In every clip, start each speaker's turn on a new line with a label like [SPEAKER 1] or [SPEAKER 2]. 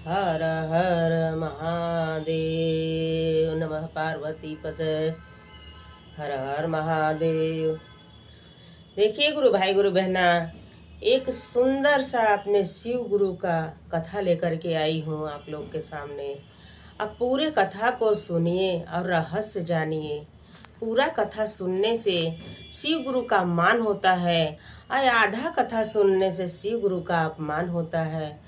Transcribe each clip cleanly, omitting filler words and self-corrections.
[SPEAKER 1] हर हर महादेव। नमः पार्वती पते। हर हर महादेव। देखिए गुरु भाई गुरु बहना, एक सुंदर सा अपने शिव गुरु का कथा लेकर के आई हूँ आप लोग के सामने। अब पूरे कथा को सुनिए और रहस्य जानिए। पूरा कथा सुनने से शिव गुरु का मान होता है और आधा कथा सुनने से शिव गुरु का अपमान होता है।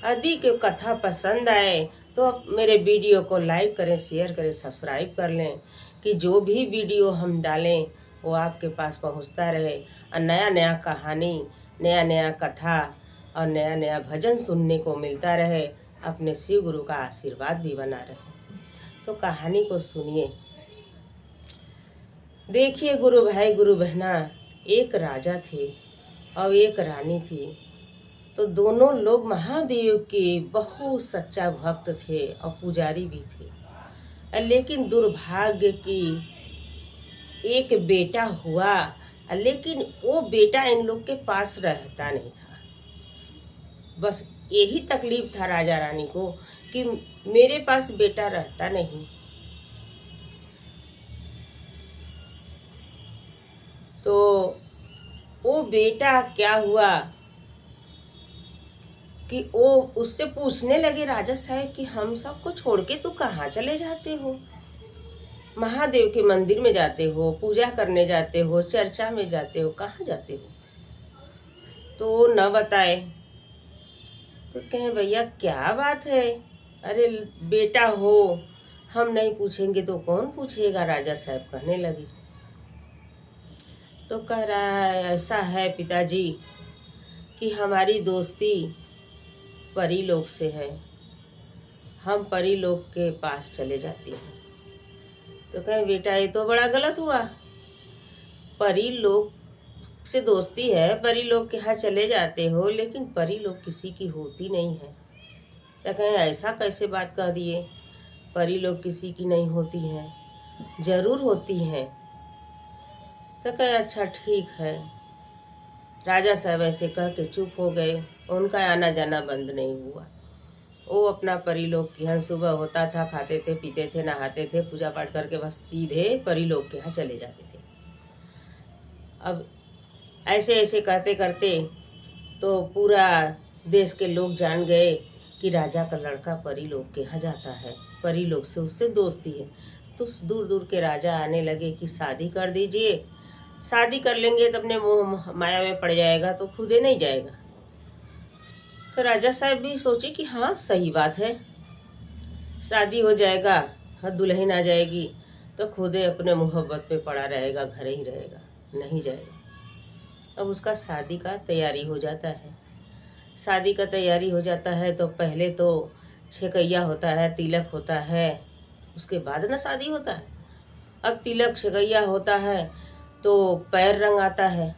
[SPEAKER 1] यदि के कथा पसंद आए तो आप मेरे वीडियो को लाइक करें, शेयर करें, सब्सक्राइब कर लें कि जो भी वीडियो हम डालें वो आपके पास पहुंचता रहे और नया नया कहानी, नया नया कथा और नया नया भजन सुनने को मिलता रहे। अपने शिव गुरु का आशीर्वाद भी बना रहे। तो कहानी को सुनिए। देखिए गुरु भाई गुरु बहना, एक राजा थे और एक रानी थी। तो दोनों लोग महादेव के बहुत सच्चा भक्त थे और पुजारी भी थे। लेकिन दुर्भाग्य की एक बेटा हुआ, लेकिन वो बेटा इन लोग के पास रहता नहीं था। बस यही तकलीफ था राजा रानी को कि मेरे पास बेटा रहता नहीं। तो वो बेटा क्या हुआ कि वो उससे पूछने लगे, राजा साहब कि हम सबको छोड़ के तू कहाँ चले जाते हो? महादेव के मंदिर में जाते हो, पूजा करने जाते हो, चर्चा में जाते हो, कहाँ जाते हो? तो वो न बताए। तो कहें भैया क्या बात है? अरे बेटा हो, हम नहीं पूछेंगे तो कौन पूछेगा? राजा साहब कहने लगे। तो कह रहा है, ऐसा है पिताजी कि हमारी दोस्ती परी लोग से है, हम परी लोग के पास चले जाते हैं। तो कहें बेटा ये तो बड़ा गलत हुआ। परी लोग से दोस्ती है, परी लोग के यहाँ चले जाते हो, लेकिन परी लोग किसी की होती नहीं है। तो कहें ऐसा कैसे बात कह दिए? परी लोग किसी की नहीं होती हैं, जरूर होती हैं। तो कहें अच्छा ठीक है। राजा साहब ऐसे कह के चुप हो गए। उनका आना जाना बंद नहीं हुआ। वो अपना परी लोग के यहाँ सुबह होता था, खाते थे, पीते थे, नहाते थे, पूजा पाठ करके बस सीधे परी लोग के यहाँ चले जाते थे। अब ऐसे ऐसे करते करते तो पूरा देश के लोग जान गए कि राजा का लड़का परी लोग के यहाँ जाता है, परी लोग से उससे दोस्ती है। तो दूर दूर के राजा आने लगे कि शादी कर दीजिए, शादी कर लेंगे तो अपने मोह माया में पड़ जाएगा, तो खुदे नहीं जाएगा। तो राजा साहब भी सोचे कि हाँ सही बात है, शादी हो जाएगा, हाँ दुल्हन आ जाएगी तो खुदे अपने मोहब्बत पे पड़ा रहेगा, घर ही रहेगा, नहीं जाएगा। अब उसका शादी का तैयारी हो जाता है। शादी का तैयारी हो जाता है तो पहले तो छेकैया होता है, तिलक होता है, उसके बाद ना शादी होता है। अब तिलक छेकैया होता है तो पैर रंग आता है।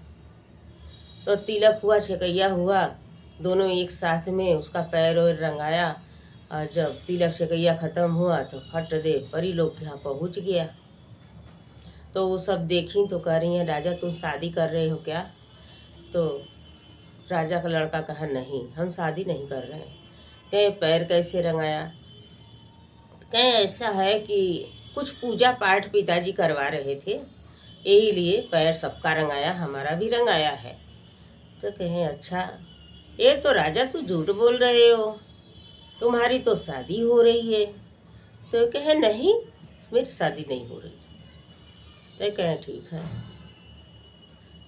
[SPEAKER 1] तो तिलक हुआ, छेकैया हुआ, दोनों एक साथ में उसका पैर और रंगाया। और जब तिलक छेकैया ख़त्म हुआ तो फट दे परी लोग के यहाँ पहुँच गया। तो वो सब देखी तो कह रही हैं, राजा तुम शादी कर रहे हो क्या? तो राजा का लड़का कहा नहीं, हम शादी नहीं कर रहे हैं। कहे पैर कैसे रंगाया? कहे ऐसा है कि कुछ पूजा पाठ पिताजी करवा रहे थे, यही लिए पैर सबका रंगाया, हमारा भी रंगाया है। तो कहें अच्छा, ये तो राजा तू झूठ बोल रहे हो, तुम्हारी तो शादी हो रही है। तो कहे नहीं, मेरी शादी नहीं हो रही। तो कहें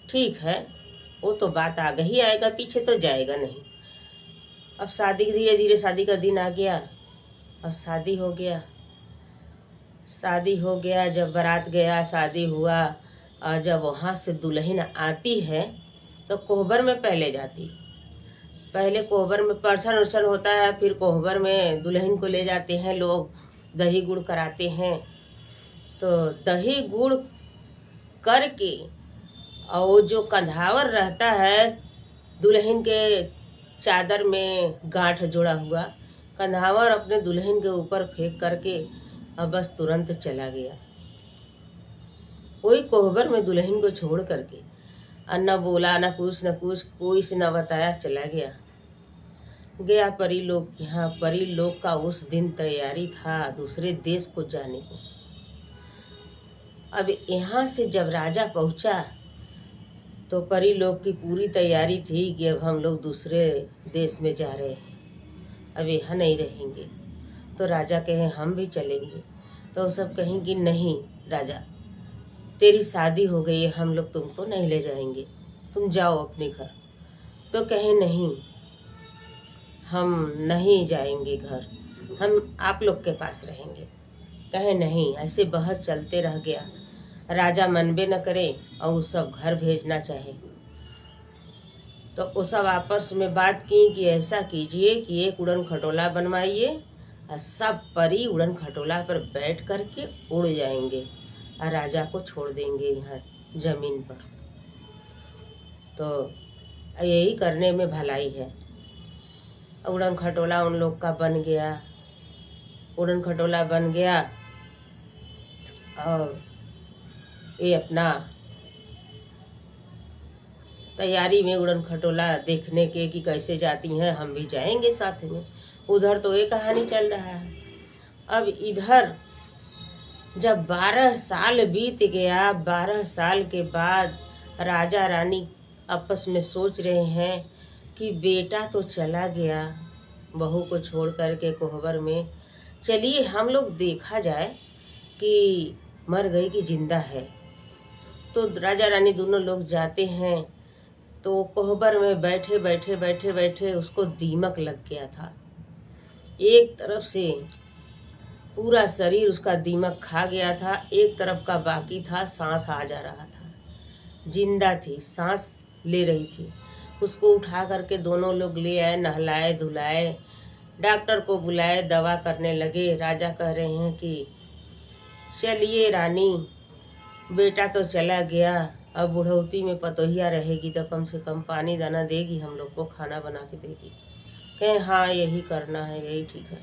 [SPEAKER 1] ठीक है, वो तो बात आगे ही आएगा, पीछे तो जाएगा नहीं। अब शादी धीरे धीरे शादी का दिन आ गया। अब शादी हो गया। शादी हो गया, जब बारात गया, शादी हुआ। और जब वहाँ से दुल्हन आती है तो कोहबर में पहले जाती। पहले कोहबर में परछन उर्छन होता है, फिर कोहबर में दुल्हन को ले जाते हैं लोग, दही गुड़ कराते हैं। तो दही गुड़ करके और वो जो कंधावर रहता है दुल्हन के चादर में गांठ जोड़ा हुआ, कंधावर अपने दुल्हन के ऊपर फेंक करके अब बस तुरंत चला गया। वही कोहबर में दुल्हन को छोड़ करके, और न बोला न कुछ कोई से न बताया, चला गया। गया परी लोग के यहाँ। परी लोग का उस दिन तैयारी था दूसरे देश को जाने को। अब यहाँ से जब राजा पहुँचा तो परी लोग की पूरी तैयारी थी कि अब हम लोग दूसरे देश में जा रहे हैं, अब यहाँ नहीं रहेंगे। तो राजा कहे हम भी चलेंगे। तो वो सब कहेंगे नहीं राजा, तेरी शादी हो गई है, हम लोग तुमको नहीं ले जाएंगे, तुम जाओ अपने घर। तो कहे नहीं, हम नहीं जाएंगे घर, हम आप लोग के पास रहेंगे। कहे नहीं। ऐसे बहस चलते रह गया। राजा मनबे न करे और वो सब घर भेजना चाहे। तो वो सब आपस में बात की कि ऐसा कीजिए कि एक उड़न खटोला बनवाइए और सब परी उड़न खटोला पर बैठ करके उड़ जाएंगे और राजा को छोड़ देंगे यहाँ जमीन पर। तो यही करने में भलाई है। उड़न खटोला उन लोग का बन गया। उड़न खटोला बन गया और ये अपना तैयारी में उड़न खटोला देखने के कि कैसे जाती हैं, हम भी जाएंगे साथ में। उधर तो ये कहानी चल रहा है। अब इधर जब 12 साल बीत गया, 12 साल के बाद राजा रानी आपस में सोच रहे हैं कि बेटा तो चला गया बहू को छोड़ करके कोहबर में, चलिए हम लोग देखा जाए कि मर गई कि जिंदा है। तो राजा रानी दोनों लोग जाते हैं। तो कोहबर में बैठे बैठे बैठे बैठे उसको दीमक लग गया था। एक तरफ से पूरा शरीर उसका दीमक खा गया था, एक तरफ का बाकी था, सांस आ जा रहा था, जिंदा थी, सांस ले रही थी। उसको उठा करके दोनों लोग ले आए, नहलाए धुलाए, डॉक्टर को बुलाए, दवा करने लगे। राजा कह रहे हैं कि चलिए रानी, बेटा तो चला गया, अब बुढ़ौती में पतोहिया रहेगी तो कम से कम पानी दाना देगी, हम लोग को खाना बना के देगी। कहें हाँ यही करना है, यही ठीक है।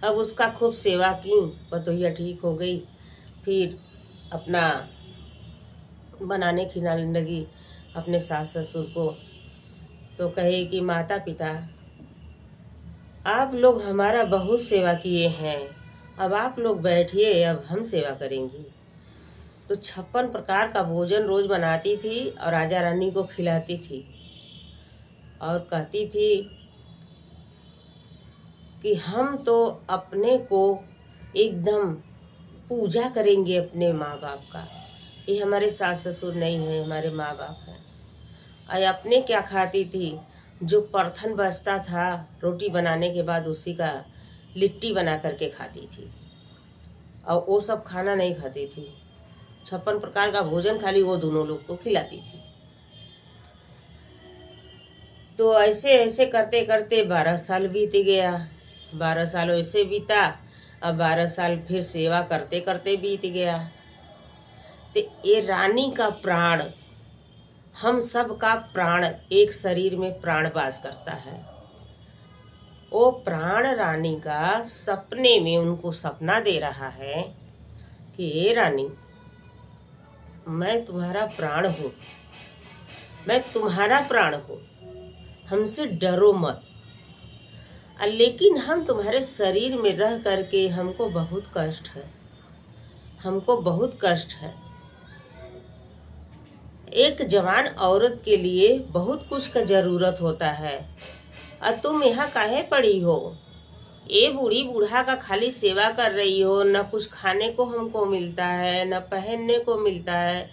[SPEAKER 1] अब उसका खूब सेवा की, पतोहिया ठीक हो गई। फिर अपना बनाने खिलाने लगी अपने सास ससुर को। तो कहे कि माता पिता आप लोग हमारा बहुत सेवा किए हैं, अब आप लोग बैठिए, अब हम सेवा करेंगे। तो 56 प्रकार का भोजन रोज बनाती थी और राजा रानी को खिलाती थी और कहती थी कि हम तो अपने को एकदम पूजा करेंगे अपने माँ बाप का। ये हमारे सास ससुर नहीं है, हमारे माँ बाप हैं। और अपने क्या खाती थी, जो परथन बचता था रोटी बनाने के बाद उसी का लिट्टी बना करके खाती थी और वो सब खाना नहीं खाती थी। 56 प्रकार का भोजन खाली वो दोनों लोग को खिलाती थी। तो ऐसे ऐसे करते करते 12 साल बीत गया। 12 साल ऐसे बीता, अब 12 साल फिर सेवा करते करते बीत गया। तो ये रानी का प्राण, हम सब का प्राण एक शरीर में प्राण वास करता है। वो प्राण रानी का सपने में उनको सपना दे रहा है कि ये रानी, मैं तुम्हारा प्राण हूँ, मैं तुम्हारा प्राण हूँ, हमसे डरो मत। लेकिन हम तुम्हारे शरीर में रह करके हमको बहुत कष्ट है, हमको बहुत कष्ट है। एक जवान औरत के लिए बहुत कुछ का जरूरत होता है और तुम यहाँ काहे पड़ी हो? ये बूढ़ी बूढ़ा का खाली सेवा कर रही हो, न कुछ खाने को हमको मिलता है, न पहनने को मिलता है,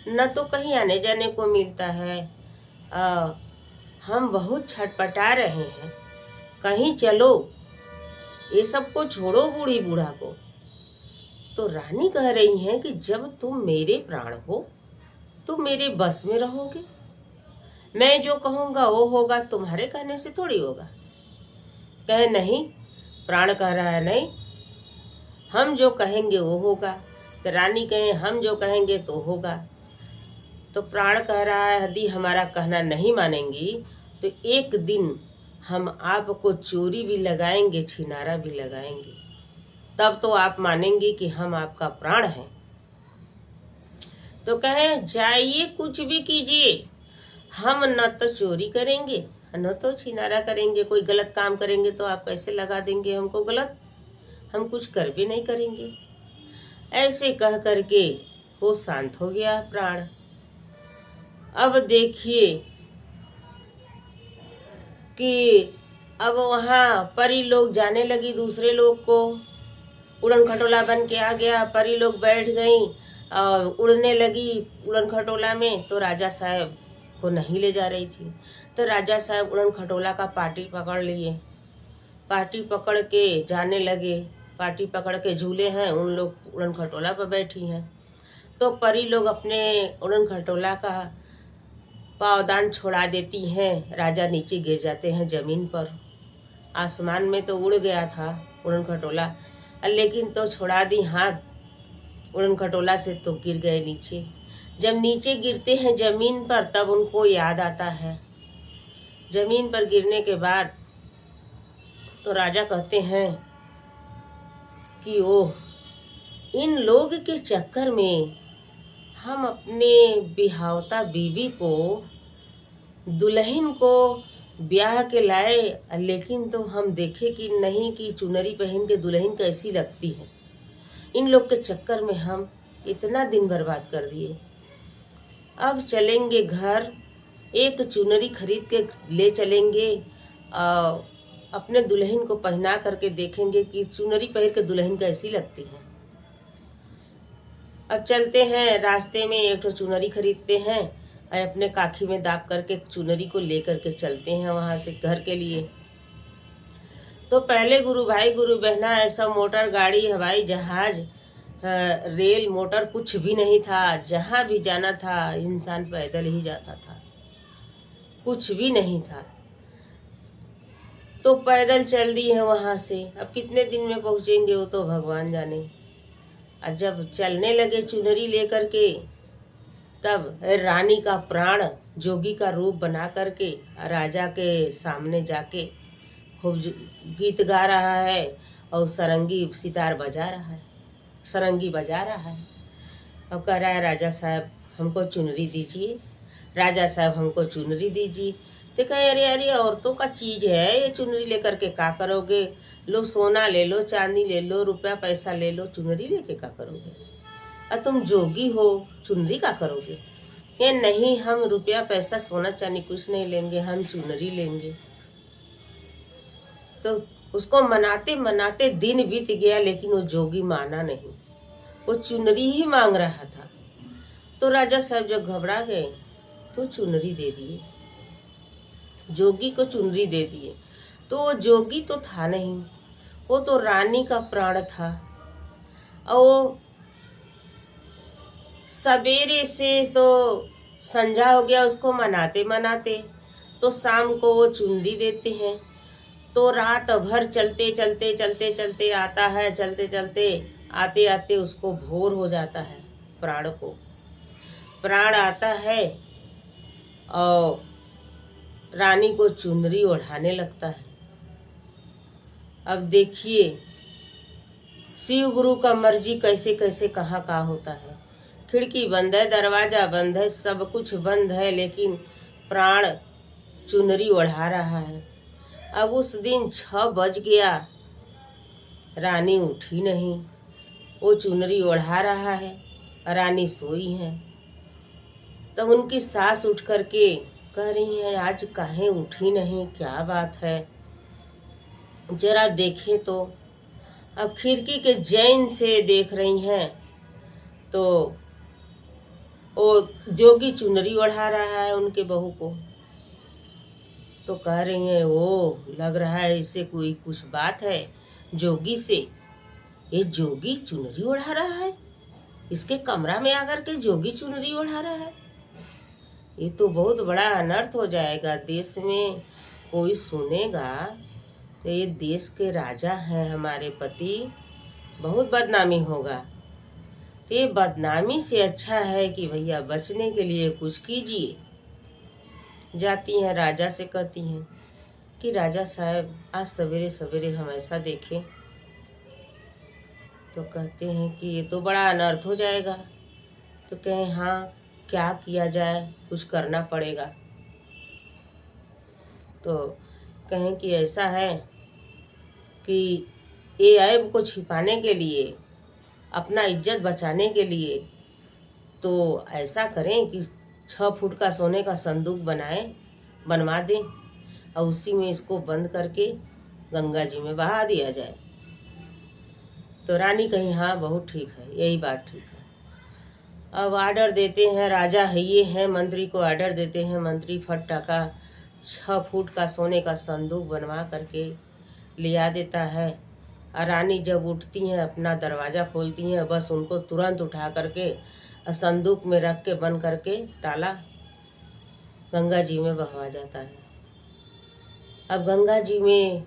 [SPEAKER 1] न तो कहीं आने जाने को मिलता है। हम बहुत छटपटा रहे हैं, कहीं चलो, ये सब को छोड़ो बूढ़ी बूढ़ा को। तो रानी कह रही हैं कि जब तुम मेरे प्राण हो तुम मेरे बस में रहोगे, मैं जो कहूँगा वो होगा, तुम्हारे कहने से थोड़ी होगा। कहे नहीं, प्राण कह रहा है नहीं, हम जो कहेंगे वो होगा। तो रानी कहे हम जो कहेंगे तो होगा। तो प्राण कह रहा है यदि हमारा कहना नहीं मानेंगी तो एक दिन हम आपको चोरी भी लगाएंगे, छिनारा भी लगाएंगे, तब तो आप मानेंगे कि हम आपका प्राण हैं। तो कहे जाइए कुछ भी कीजिए, हम न तो चोरी करेंगे, न तो छिनारा करेंगे, कोई गलत काम करेंगे तो आप कैसे लगा देंगे हमको गलत, हम कुछ कर भी नहीं करेंगे। ऐसे कह करके वो शांत हो गया प्राण। अब देखिए कि अब वहाँ परी लोग जाने लगी दूसरे लोग को, उड़न खटोला बन के आ गया, परी लोग बैठ गई और उड़ने लगी उड़न खटोला में, तो राजा साहब को नहीं ले जा रही थी। तो राजा साहब उड़न खटोला का पाटी पकड़ लिए, पाटी पकड़ के जाने लगे, पाटी पकड़ के झूले हैं, उन लोग उड़न खटोला पर बैठी हैं। तो परी लोग अपने उड़न खटोला का पावदान छोड़ा देती हैं, राजा नीचे गिर जाते हैं जमीन पर। आसमान में तो उड़ गया था उड़न खटोला, लेकिन तो छोड़ा दी हाथ उड़न खटोला से तो गिर गए नीचे। जब नीचे गिरते हैं जमीन पर तब उनको याद आता है। जमीन पर गिरने के बाद तो राजा कहते हैं कि ओह, इन लोग के चक्कर में हम अपने बिहावता बीवी को, दुल्हन को ब्याह के लाए, लेकिन तो हम देखे कि नहीं कि चुनरी पहन के दुल्हन कैसी लगती है। इन लोग के चक्कर में हम इतना दिन बर्बाद कर दिए। अब चलेंगे घर, एक चुनरी खरीद के ले चलेंगे, अपने दुल्हन को पहना करके देखेंगे कि चुनरी पहन के दुल्हन कैसी लगती है। अब चलते हैं, रास्ते में एक तो चुनरी खरीदते हैं और अपने काखी में दाब करके चुनरी को ले करके चलते हैं वहाँ से घर के लिए। तो पहले गुरु भाई गुरु बहना ऐसा मोटर गाड़ी, हवाई जहाज, रेल मोटर कुछ भी नहीं था। जहाँ भी जाना था इंसान पैदल ही जाता था, कुछ भी नहीं था। तो पैदल चल दी है वहाँ से। अब कितने दिन में पहुँचेंगे वो तो भगवान जाने। और जब चलने लगे चुनरी लेकर के, तब रानी का प्राण जोगी का रूप बना करके राजा के सामने जाके खूब गीत गा रहा है और सरंगी सितार बजा रहा है, सरंगी बजा रहा है। अब कह रहा है राजा साहब हमको चुनरी दीजिए, राजा साहब हमको चुनरी दीजिए। तो कहे अरे अरे औरतों का चीज़ है ये, चुनरी लेकर के क्या करोगे, लो सोना ले लो, चांदी ले लो, रुपया पैसा ले लो, चुनरी लेके क्या करोगे, और तुम जोगी हो चुनरी क्या करोगे। ये नहीं, हम रुपया पैसा सोना चांदी कुछ नहीं लेंगे, हम चुनरी लेंगे। तो उसको मनाते मनाते दिन बीत गया, लेकिन वो जोगी माना नहीं, वो चुनरी ही मांग रहा था। तो राजा साहब जब घबरा गए तो चुनरी दे दिए, जोगी को चुनरी दे दिए। तो वो जोगी तो था नहीं, वो तो रानी का प्राण था। और सवेरे से तो संझा हो गया उसको मनाते मनाते, तो शाम को वो चुनरी देते हैं। तो रात भर चलते चलते चलते चलते आता है, चलते चलते आते आते उसको भोर हो जाता है, प्राण को प्राण आता है और रानी को चुनरी ओढ़ाने लगता है। अब देखिए शिव गुरु का मर्जी कैसे कैसे कहाँ कहाँ होता है। खिड़की बंद है, दरवाजा बंद है, सब कुछ बंद है, लेकिन प्राण चुनरी ओढ़ा रहा है। अब उस दिन 6 बज गया, रानी उठी नहीं, वो चुनरी ओढ़ा रहा है, रानी सोई है। तब उनकी सास उठ करके कह रही है आज काहे उठी नहीं, क्या बात है, जरा देखे तो। अब खिड़की के जैन से देख रही हैं तो वो जोगी चुनरी ओढ़ा रहा है उनके बहू को। तो कह रही हैं ओ लग रहा है इससे कोई कुछ बात है जोगी से, ये जोगी चुनरी ओढ़ा रहा है, इसके कमरा में आकर के जोगी चुनरी ओढ़ा रहा है, ये तो बहुत बड़ा अनर्थ हो जाएगा। देश में कोई सुनेगा तो ये देश के राजा हैं हमारे पति, बहुत बदनामी होगा। तो ये बदनामी से अच्छा है कि भैया बचने के लिए कुछ कीजिए। जाती हैं राजा से कहती हैं कि राजा साहब आज सवेरे सवेरे हम ऐसा देखें। तो कहते हैं कि ये तो बड़ा अनर्थ हो जाएगा। तो कहें हाँ क्या किया जाए, कुछ करना पड़ेगा। तो कहें कि ऐसा है कि ये ऐब को छिपाने के लिए, अपना इज्जत बचाने के लिए, तो ऐसा करें कि 6 फुट का सोने का संदूक बनवा दें और उसी में इसको बंद करके गंगा जी में बहा दिया जाए। तो रानी कही हाँ बहुत ठीक है, यही बात ठीक है। अब आर्डर देते हैं, राजा है ये है, मंत्री को आर्डर देते हैं। मंत्री फट टाका 6 फुट का सोने का संदूक बनवा करके लिया देता है। और रानी जब उठती हैं, अपना दरवाज़ा खोलती हैं, बस उनको तुरंत उठा करके संदूक में रख के बंद करके ताला गंगा जी में बहवा जाता है। अब गंगा जी में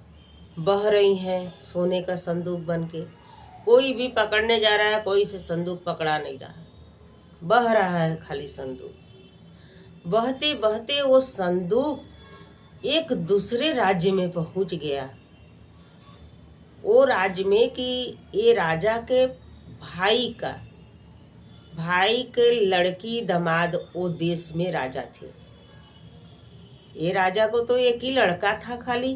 [SPEAKER 1] बह रही हैं सोने का संदूक बन के। कोई भी पकड़ने जा रहा है, कोई से संदूक पकड़ा नहीं रहा है, बह रहा है खाली संदूक। बहते बहते वो संदूक एक दूसरे राज्य में पहुंच गया। वो राज्य में कि ये राजा के भाई के लड़की दामाद वो देश में राजा थे। ये राजा को तो एक ही लड़का था खाली,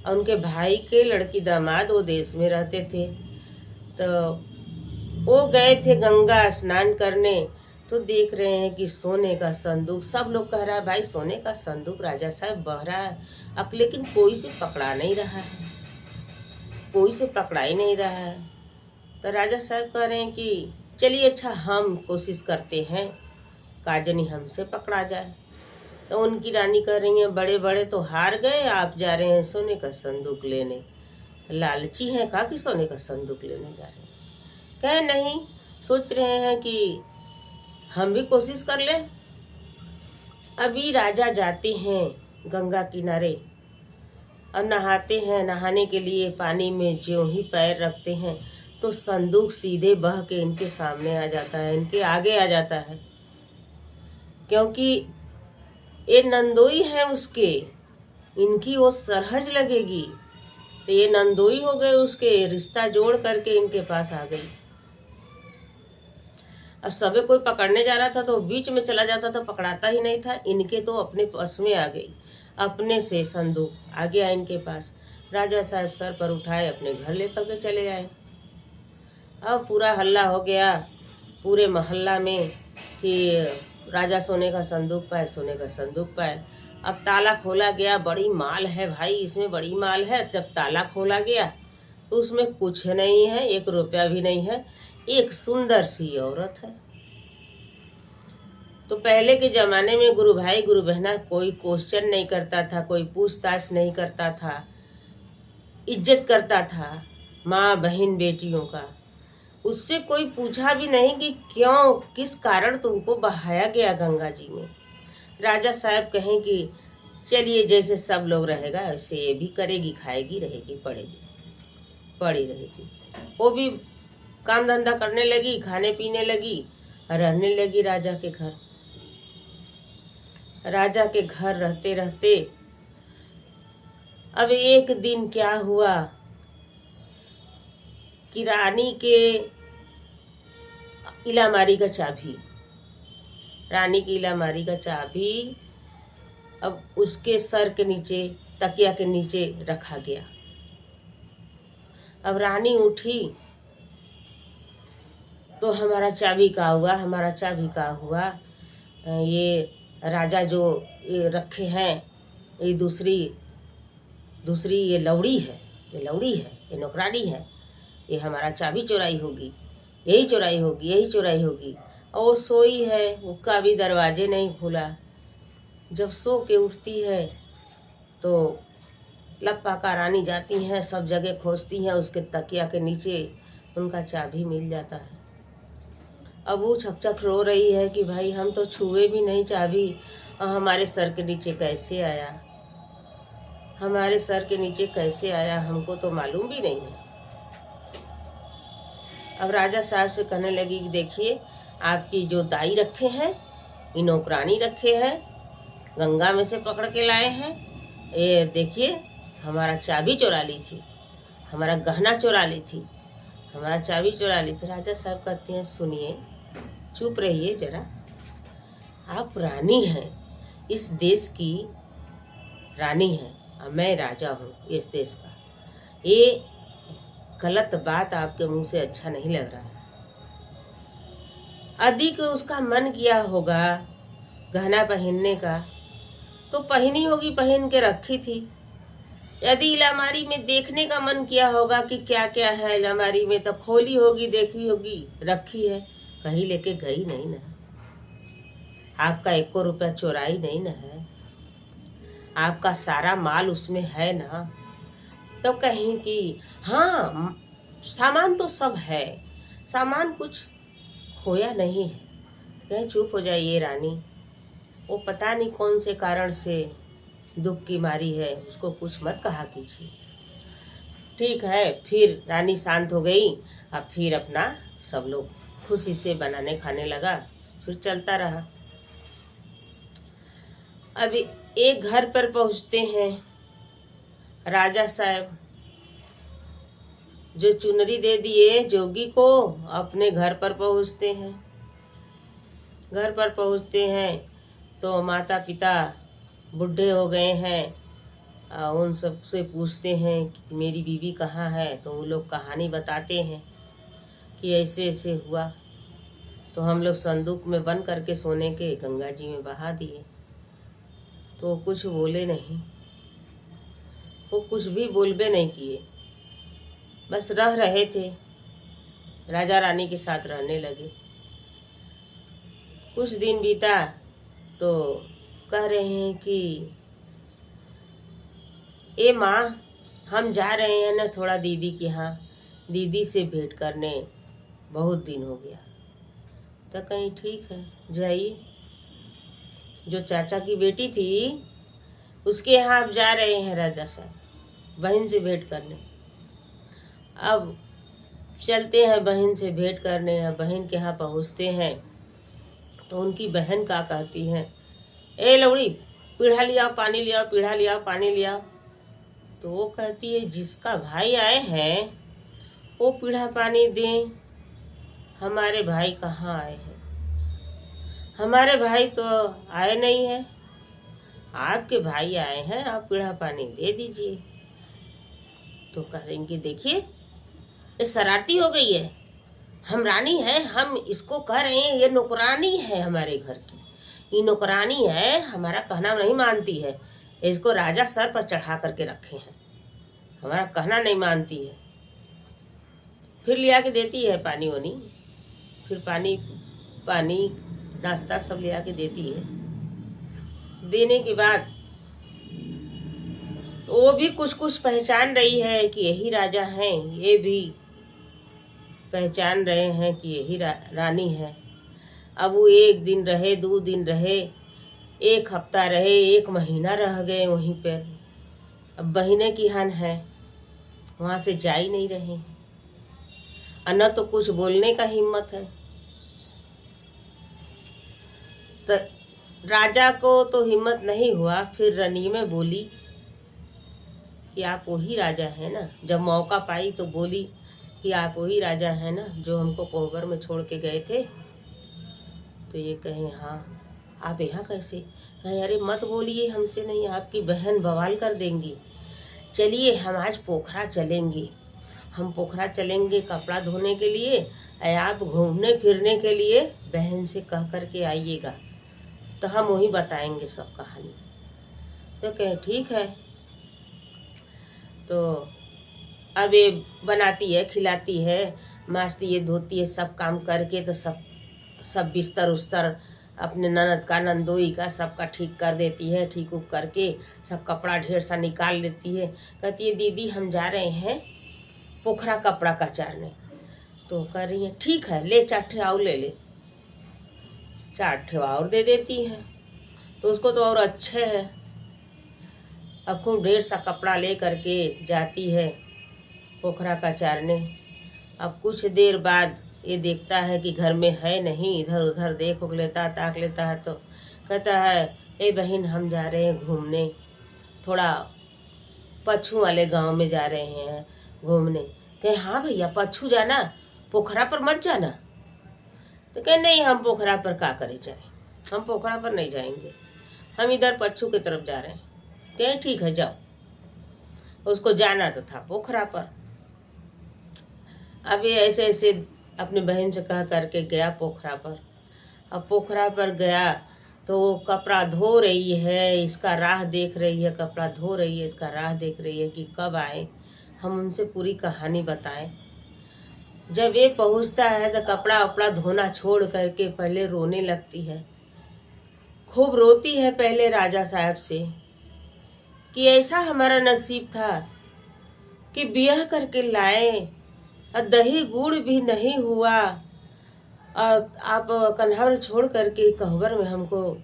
[SPEAKER 1] उनके भाई के लड़की दामाद वो देश में रहते थे। तो वो गए थे गंगा स्नान करने, तो देख रहे हैं कि सोने का संदूक, सब लोग कह रहा है भाई सोने का संदूक राजा साहब बह रहा है, अब लेकिन कोई से पकड़ा नहीं रहा है, कोई से पकड़ा ही नहीं रहा है। तो राजा साहब कह रहे हैं कि चलिए अच्छा हम कोशिश करते हैं, काजनी हमसे पकड़ा जाए। तो उनकी रानी कह रही हैं बड़े बड़े तो हार गए, आप जा रहे हैं सोने का संदूक लेने, लालची हैं का कि सोने का संदूक लेने जा रहे हैं। कहे नहीं, सोच रहे हैं कि हम भी कोशिश कर लें। अभी राजा जाते हैं गंगा किनारे और नहाते हैं, नहाने के लिए पानी में ज्यों ही पैर रखते हैं तो संदूक सीधे बह के इनके सामने आ जाता है, इनके आगे आ जाता है। क्योंकि ये नंदोई है उसके, इनकी वो सरहज लगेगी, तो ये नंदोई हो गए उसके, रिश्ता जोड़ करके इनके पास आ गई। अब सबे कोई पकड़ने जा रहा था तो बीच में चला जाता था, पकड़ाता ही नहीं था। इनके तो अपने पास में आ गई, अपने से संदूक आ गया इनके पास। राजा साहब सर पर उठाए अपने घर लेकर के चले आए। अब पूरा हल्ला हो गया पूरे मोहल्ला में कि राजा सोने का संदूक पाए, सोने का संदूक पाए। अब ताला खोला गया, बड़ी माल है भाई, इसमें बड़ी माल है। जब ताला खोला गया तो उसमें कुछ नहीं है, 1 रुपया भी नहीं है, एक सुंदर सी औरत है। तो पहले के जमाने में गुरु भाई गुरु बहना कोई क्वेश्चन नहीं करता था, कोई पूछताछ नहीं करता था, इज्जत करता था माँ बहन बेटियों का। उससे कोई पूछा भी नहीं कि क्यों, किस कारण तुमको बहाया गया गंगा जी में। राजा साहब कहें कि चलिए जैसे सब लोग रहेगा ऐसे ये भी करेगी, खाएगी, रहेगी, पड़ी रहेगी। वो भी काम धंधा करने लगी, खाने पीने लगी, रहने लगी राजा के घर। राजा के घर रहते रहते अब एक दिन क्या हुआ कि रानी के इलामारी का चाबी, रानी की इलामारी का चाबी अब उसके सर के नीचे, तकिया के नीचे रखा गया। अब रानी उठी तो हमारा चाबी का हुआ, हमारा चाबी का हुआ, ये राजा जो ये रखे हैं, ये दूसरी ये लौड़ी है, ये नौकरानी है, ये हमारा चाबी चुराई होगी, यही चुराई होगी। और वो सोई है, उसका भी दरवाजे नहीं खुला। जब सो के उठती है तो लप्पा का रानी जाती हैं, सब जगह खोजती हैं, उसके तकिया के नीचे उनका चाबी मिल जाता है। अब वो छक रो रही है कि भाई हम तो छुए भी नहीं चाबी, और हमारे सर के नीचे कैसे आया, हमारे सर के नीचे कैसे आया, हमको तो मालूम भी नहीं है। अब राजा साहब से कहने लगी कि देखिए आपकी जो दाई रखे हैं, ये नौकरानी रखे हैं, गंगा में से पकड़ के लाए हैं, ये देखिए हमारा चाबी चुरा ली थी, हमारा गहना चुरा ली थी, हमारा चाबी चुरा ली थी। राजा साहब कहते हैं सुनिए, चुप रहिए जरा, आप रानी हैं, इस देश की रानी है और मैं राजा हूँ इस देश का। ये गलत बात आपके मुंह से अच्छा नहीं लग रहा है। अधिक उसका मन किया होगा गहना पहनने का तो पहनी होगी, पहन के रखी थी। यदि अलमारी में देखने का मन किया होगा कि क्या क्या है अलमारी में, तो खोली होगी, देखी होगी, रखी है, कहीं लेके गई नहीं ना। आपका 1 रुपया चोराई नहीं ना है, आपका सारा माल उसमें है ना। तो कहीं कि हाँ सामान तो सब है, सामान कुछ खोया नहीं है। कहीं चुप हो जाइए रानी, वो पता नहीं कौन से कारण से दुख की मारी है, उसको कुछ मत कहा कीजिए। ठीक है, फिर रानी शांत हो गई। अब फिर अपना सब लोग खुशी से बनाने खाने लगा, फिर चलता रहा। अभी एक घर पर पहुंचते हैं। राजा साहब जो चुनरी दे दिए जोगी को, अपने घर पर पहुंचते हैं। घर पर पहुंचते हैं तो माता पिता बूढ़े हो गए हैं। उन सब से पूछते हैं कि मेरी बीवी कहाँ है, तो वो लोग कहानी बताते हैं कि ऐसे ऐसे हुआ, तो हम लोग संदूक में बंद करके सोने के गंगा जी में बहा दिए। तो कुछ बोले नहीं, वो कुछ भी बोलबे नहीं किए, बस रह रहे थे, राजा रानी के साथ रहने लगे। कुछ दिन बीता तो कह रहे हैं कि ए माँ, हम जा रहे हैं ना थोड़ा दीदी के यहाँ, दीदी से भेंट करने, बहुत दिन हो गया। तो कहीं ठीक है, जाइए। जो चाचा की बेटी थी उसके यहाँ आप जा रहे हैं राजा साहब, बहन से भेंट करने। अब चलते हैं बहन से भेंट करने। बहन के यहाँ पहुँचते हैं तो उनकी बहन क्या कहती हैं, ए लौड़ी, पीढ़ा लिया पानी लिया, पीढ़ा लिया पानी लिया। तो वो कहती है जिसका भाई आए हैं वो पीढ़ा पानी दें, हमारे भाई कहाँ आए हैं, हमारे भाई तो आए नहीं है, आपके भाई आए हैं, आप पीढ़ा पानी दे दीजिए। तो कहेंगे देखिए ये शरारती हो गई है, हम रानी है, हम इसको कह रहे हैं ये नौकरानी है हमारे घर की, ये नौकरानी है, हमारा कहना नहीं मानती है, इसको राजा सर पर चढ़ा करके रखे हैं, हमारा कहना नहीं मानती है। फिर लिया के देती है पानी वानी, फिर पानी नाश्ता सब लिया के देती है। देने के बाद तो वो भी कुछ कुछ पहचान रही है कि यही राजा हैं, ये भी पहचान रहे हैं कि यही रानी है। अब वो 1 दिन रहे, 2 दिन रहे, 1 हफ्ता रहे, 1 महीना रह गए वहीं पर। अब बहिने की हन है, वहाँ से जा ही नहीं रहे, न तो कुछ बोलने का हिम्मत है। तो राजा को तो हिम्मत नहीं हुआ, फिर रानी में बोली कि आप वही राजा हैं ना। जब मौका पाई तो बोली कि आप वही राजा हैं ना जो हमको कोहबर में छोड़ के गए थे। तो ये कहें हाँ, आप यहाँ कैसे? कहें अरे मत बोलिए हमसे, नहीं आपकी बहन बवाल कर देंगी। चलिए हम आज पोखरा चलेंगे, हम पोखरा चलेंगे कपड़ा धोने के लिए, आप घूमने फिरने के लिए बहन से कह कर के आइएगा, तो हम वही बताएंगे सब कहानी। तो कहें ठीक है। तो अब ये बनाती है, खिलाती है, माँजती है, धोती है, सब काम करके तो सब बिस्तर उस्तर अपने ननद का, नंदोई का, सबका ठीक कर देती है। ठीक उक करके सब कपड़ा ढेर सा निकाल लेती है। कहती है दीदी हम जा रहे हैं पोखरा कपड़ा कचारने। तो कह रही है ठीक है, ले 4 ठे और ले ले। 4 ठे और दे देती है। तो उसको तो और अच्छे है। अब खूब ढेर सा कपड़ा ले करके जाती है पोखरा कचारने। अब कुछ देर बाद ये देखता है कि घर में है नहीं, इधर उधर देख लेता, ताक लेता है। तो कहता है ए बहन हम जा रहे हैं घूमने, थोड़ा पच्छू वाले गांव में जा रहे हैं घूमने। कहे हाँ भैया पच्छू जाना, पोखरा पर मत जाना। तो कहे नहीं हम पोखरा पर का करे जाए, हम पोखरा पर नहीं जाएंगे, हम इधर पच्छू की तरफ जा रहे हैं। कहें ठीक है जाओ। उसको जाना तो था पोखरा पर। अब ये ऐसे ऐसे अपनी बहन से कह करके गया पोखरा पर। अब पोखरा पर गया तो वो कपड़ा धो रही है, इसका राह देख रही है, कपड़ा धो रही है, इसका राह देख रही है कि कब आए, हम उनसे पूरी कहानी बताएं। जब ये पहुंचता है तो कपड़ा वपड़ा धोना छोड़ करके पहले रोने लगती है। खूब रोती है पहले राजा साहब से कि ऐसा हमारा नसीब था कि ब्याह करके लाए और दही गुड़ भी नहीं हुआ और आप कन्हावर छोड़ करके कोहबर में हमको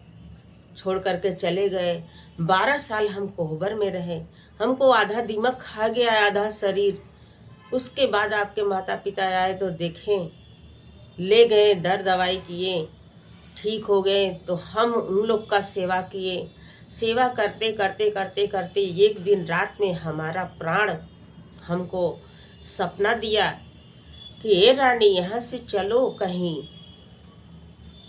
[SPEAKER 1] छोड़ करके चले गए। 12 साल हम कोहबर में रहे, हमको आधा दिमाग खा गया, आधा शरीर। उसके बाद आपके माता पिता आए तो देखें, ले गए, दर दवाई किए, ठीक हो गए तो हम उन लोग का सेवा किए। सेवा करते करते करते करते एक दिन रात में हमारा प्राण हमको सपना दिया कि ए रानी यहाँ से चलो कहीं।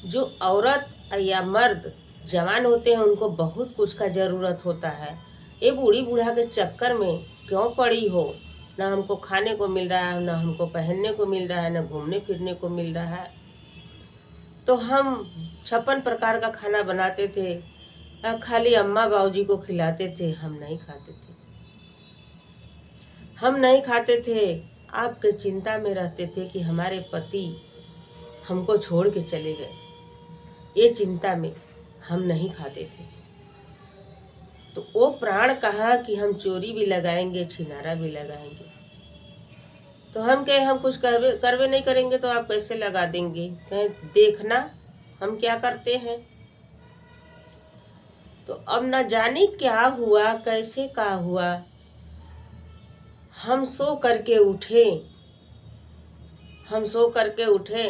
[SPEAKER 1] जो औरत या मर्द जवान होते हैं उनको बहुत कुछ का ज़रूरत होता है। ये बूढ़ी बूढ़ा के चक्कर में क्यों पड़ी हो? ना हमको खाने को मिल रहा है, ना हमको पहनने को मिल रहा है, ना घूमने फिरने को मिल रहा है। तो हम 56 प्रकार का खाना बनाते थे, खाली अम्मा बाबूजी को खिलाते थे, हम नहीं खाते थे। हम नहीं खाते थे, आपके चिंता में रहते थे कि हमारे पति हमको छोड़ के चले गए। ये चिंता में हम नहीं खाते थे। तो वो प्राण कहा कि हम चोरी भी लगाएंगे, छिनारा भी लगाएंगे। तो हम कहे हम कुछ करवे नहीं करेंगे तो आप कैसे लगा देंगे? कहे देखना हम क्या करते हैं। तो अब न जाने क्या हुआ, कैसे का हुआ, हम सो करके उठे।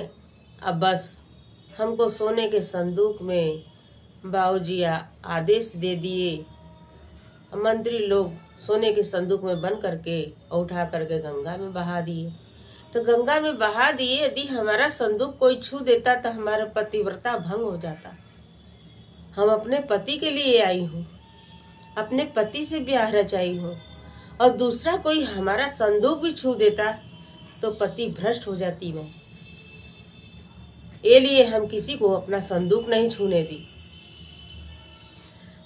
[SPEAKER 1] अब बस हमको सोने के संदूक में बाबूजी आदेश दे दिए। मंत्री लोग सोने के संदूक में बंद करके उठा करके गंगा में बहा दिए। तो गंगा में बहा दिए। यदि हमारा संदूक कोई छू देता तो हमारा पतिव्रता भंग हो जाता। हम अपने पति के लिए आई हूँ, अपने पति से ब्याह रचाई हूँ, और दूसरा कोई हमारा संदूक भी छू देता तो पति भ्रष्ट हो जाती मैं। ये लिए हम किसी को अपना संदूक नहीं छूने दी।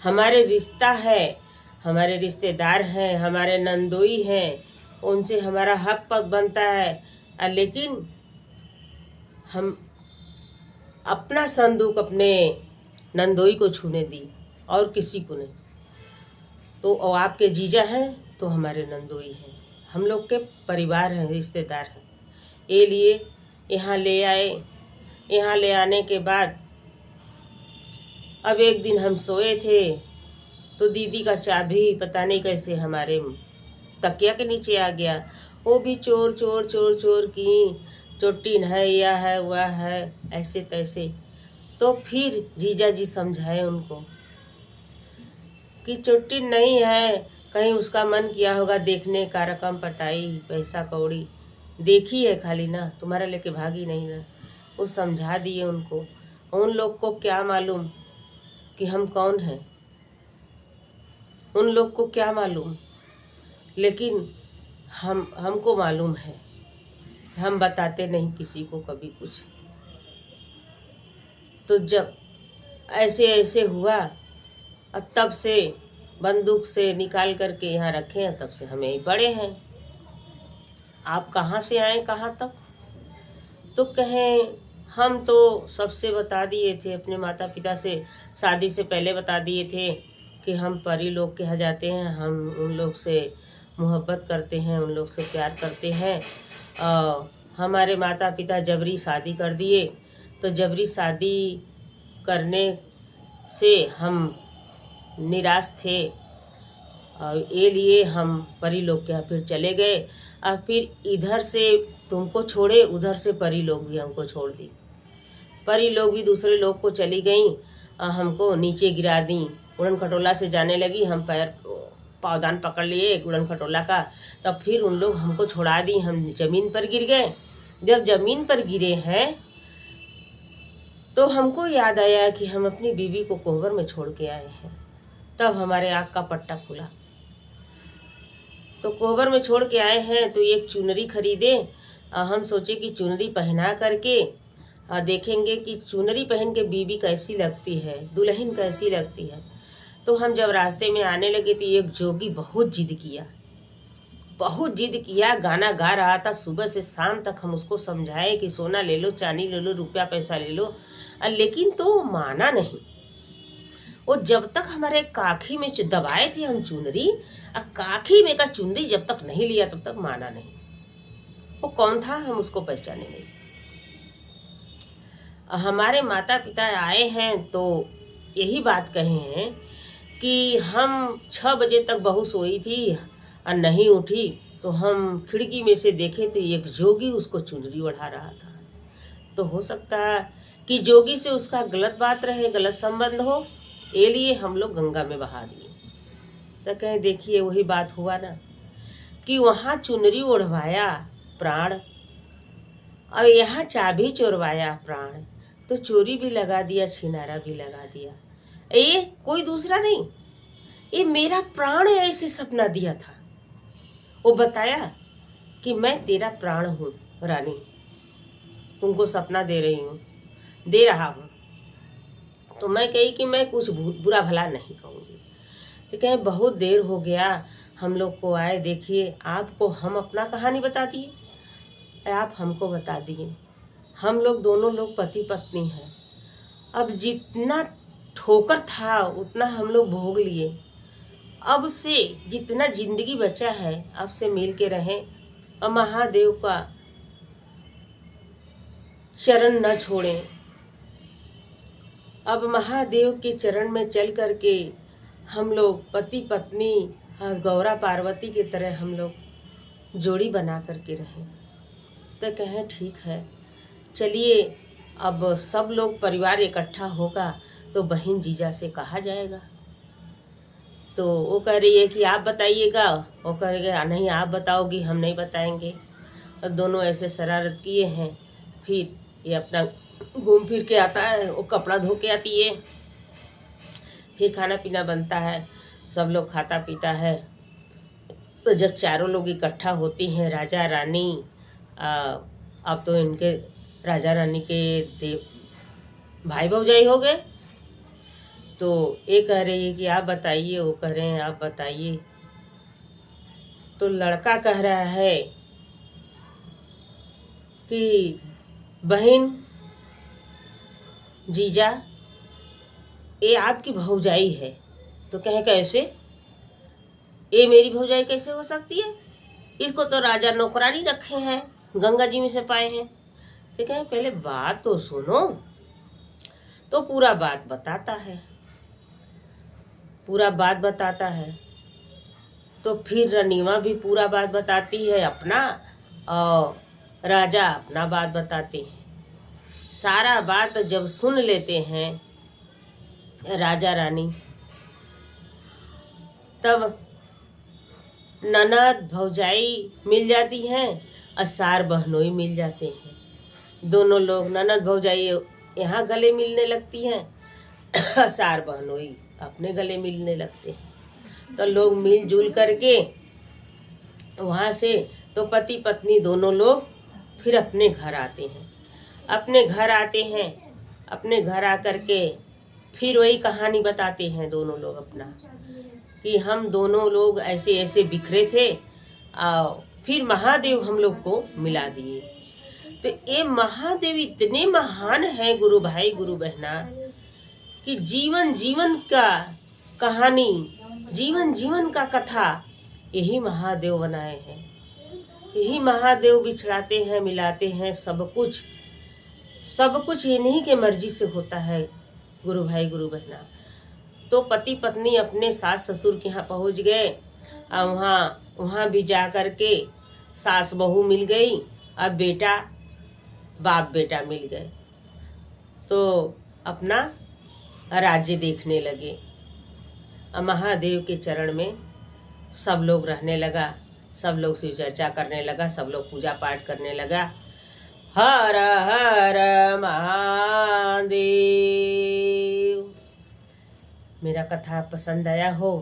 [SPEAKER 1] हमारे रिश्ता है, हमारे रिश्तेदार हैं, हमारे नंदोई हैं, उनसे हमारा हक पक बनता है, लेकिन हम अपना संदूक अपने नंदोई को छूने दी और किसी को नहीं। तो आपके जीजा हैं तो हमारे नंदोई हैं, हम लोग के परिवार हैं, रिश्तेदार हैं। ये लिए यहाँ ले आए। यहाँ ले आने के बाद अब एक दिन हम सोए थे तो दीदी का चाबी पता नहीं कैसे हमारे तकिया के नीचे आ गया। वो भी चोर चोर चोर चोर की चोटिन है, या है वह है, ऐसे तैसे। तो फिर जीजा जी समझाए उनको कि चोटिन नहीं है, कहीं उसका मन किया होगा देखने का, रकम पटाई पैसा कौड़ी देखी है खाली ना, तुम्हारा लेके भागी नहीं ना। वो समझा दिए उनको। उन लोग को क्या मालूम कि हम कौन हैं, उन लोग को क्या मालूम, लेकिन हमको मालूम है। हम बताते नहीं किसी को कभी कुछ। तो जब ऐसे ऐसे हुआ, अब तब से बंदूक से निकाल करके यहाँ रखे हैं, तब से हम यहीं पड़े हैं। आप कहाँ से आए, कहाँ तक? तो कहें हम तो सबसे बता दिए थे, अपने माता पिता से शादी से पहले बता दिए थे कि हम परी लोग के यहाँ जाते हैं, हम उन लोग से मोहब्बत करते हैं, उन लोग से प्यार करते हैं। हमारे माता पिता जबरी शादी कर दिए। तो जबरी शादी करने से हम निराश थे, और ये लिए हम परी लोग के यहाँ फिर चले गए। और फिर इधर से तुमको छोड़े, उधर से परी लोग भी हमको छोड़ दी। परी लोग भी दूसरे लोग को चली गई, हमको नीचे गिरा दी। उड़न खटोला से जाने लगी, हम पैर पावदान पकड़ लिए उड़न खटोला का। तब फिर उन लोग हमको छोड़ा दी, हम ज़मीन पर गिर गए। जब ज़मीन पर गिरे हैं तो हमको याद आया कि हम अपनी बीवी को कोहबर में छोड़ के आए हैं। तब हमारे आँख का पट्टा खुला। तो कोहबर में छोड़ के आए हैं तो एक चुनरी खरीदे। हम सोचे कि चुनरी पहना करके देखेंगे कि चुनरी पहन के बीवी कैसी लगती है, दुल्हन कैसी लगती है। तो हम जब रास्ते में आने लगे तो एक जोगी बहुत जिद किया, गाना गा रहा था। सुबह से शाम तक हम उसको समझाए कि सोना ले लो, चांदी ले लो, रुपया पैसा ले लो, लेकिन तो माना नहीं। वो जब तक हमारे काखी में दबाए थे हम चुनरी, काखी में का चुनरी जब तक नहीं लिया तब तक माना नहीं। वो कौन था हम उसको पहचाने नहीं। हमारे माता पिता आए हैं तो यही बात कहे हैं कि हम 6 बजे तक बहू सोई थी और नहीं उठी, तो हम खिड़की में से देखे तो एक जोगी उसको चुनरी ओढ़ा रहा था। तो हो सकता है कि जोगी से उसका गलत बात रहे, गलत संबंध हो, ये लिए हम लोग गंगा में बहा दिए। तो कहें देखिए वही बात हुआ ना कि वहाँ चुनरी ओढ़वाया प्राण और यहाँ चाबी चोरवाया प्राण। तो चोरी भी लगा दिया, छिनारा भी लगा दिया। ये कोई दूसरा नहीं, ये मेरा प्राण ऐसे सपना दिया था। वो बताया कि मैं तेरा प्राण हूँ रानी, तुमको सपना दे रहा हूँ। तो मैं कही कि मैं कुछ बुरा भला नहीं कहूँगी। तो कहें बहुत देर हो गया हम लोग को आए, देखिए आपको हम अपना कहानी बता दिए, आप हमको बता दिए। हम लोग दोनों लोग पति पत्नी हैं। अब जितना ठोकर था उतना हम लोग भोग लिए। अब से जितना जिंदगी बचा है अब से मिल के रहें और महादेव का चरण न छोड़ें। अब महादेव के चरण में चल करके हम लोग पति पत्नी गौरा पार्वती की तरह हम लोग जोड़ी बना करके रहें। तो कहें ठीक है, चलिए अब सब लोग परिवार इकट्ठा होगा तो बहन जीजा से कहा जाएगा। तो वो कह रही है कि आप बताइएगा, वो कह रही है नहीं आप बताओगी, हम नहीं बताएंगे। और दोनों ऐसे शरारत किए हैं। फिर ये अपना घूम फिर के आता है, वो कपड़ा धो के आती है, फिर खाना पीना बनता है, सब लोग खाता पीता है। तो जब चारों लोग इकट्ठा होती हैं, राजा रानी, अब तो इनके राजा रानी के भाई भौजाई हो गए। तो ये कह रही है कि आप बताइए, वो कह रहे हैं आप बताइए। तो लड़का कह रहा है कि बहन जीजा ये आपकी भौजाई है। तो कहे कैसे, ये मेरी भौजाई कैसे हो सकती है, इसको तो राजा नौकरानी रखे हैं, गंगा जी में से पाए हैं। तो कहे पहले बात तो सुनो। तो पूरा बात बताता है। तो फिर रनीमा भी पूरा बात बताती है अपना, और राजा अपना बात बताते हैं। सारा बात जब सुन लेते हैं राजा रानी, तब ननद भौजाई मिल जाती हैं और सार बहनोई मिल जाते हैं। दोनों लोग ननद भौजाई यहाँ गले मिलने लगती हैं, सार बहनोई अपने गले मिलने लगते हैं। तो लोग मिलजुल करके वहाँ से तो पति पत्नी दोनों लोग फिर अपने घर आते हैं। अपने घर आकर के फिर वही कहानी बताते हैं दोनों लोग अपना, कि हम दोनों लोग ऐसे ऐसे बिखरे थे और फिर महादेव हम लोग को मिला दिए। तो ये महादेव इतने महान हैं गुरु भाई गुरु बहना, कि जीवन का कहानी, जीवन का कथा यही महादेव बनाए हैं। यही महादेव बिछड़ाते हैं, मिलाते हैं, सब कुछ इन्हीं के मर्जी से होता है गुरु भाई गुरु बहना। तो पति पत्नी अपने सास ससुर के यहाँ पहुँच गए और वहाँ भी जा कर के सास बहू मिल गई, अब बाप बेटा मिल गए। तो अपना राज्य देखने लगे। और महादेव के चरण में सब लोग रहने लगा, सब लोग शिव चर्चा करने लगा, सब लोग पूजा पाठ करने लगा। हर हर महादेव। मेरा कथा पसंद आया हो